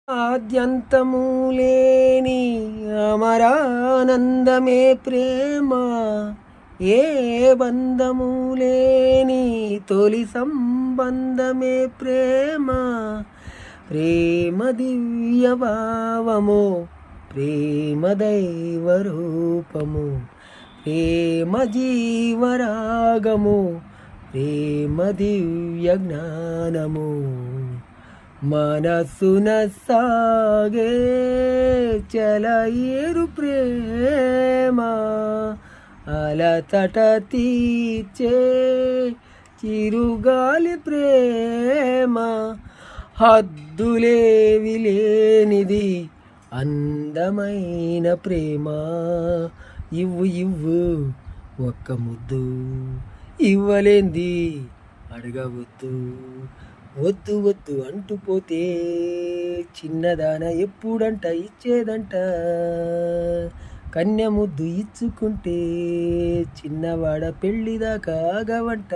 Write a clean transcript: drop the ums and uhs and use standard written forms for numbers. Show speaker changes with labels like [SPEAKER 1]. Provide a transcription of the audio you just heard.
[SPEAKER 1] ఆద్యంతము లేని అమరానందమే ప్రేమ, ఏ బంధము లేని తొలి సంబంధమే ప్రేమ. ప్రేమ దివ్య భావము, ప్రేమ దైవ రూపము, ప్రేమ జీవరాగము, ప్రేమ దివ్య జ్ఞానము. మనసున సాగే చలయేరు ప్రేమ, అలతట తీర్చే చిరుగాలి ప్రేమ. హద్దులేవి లేనిది అందమైన ప్రేమ. ఇవ్వు ఇవ్వు ఒక్క ముద్దు, ఇవ్వలేంది అడగవద్దు. వద్దు వద్దు అంటూ పోతే చిన్నదాన ఎప్పుడంట ఇచ్చేదంట. కన్య ముద్దు ఇచ్చుకుంటే చిన్నవాడ పెళ్ళిదాకా ఆగవంట.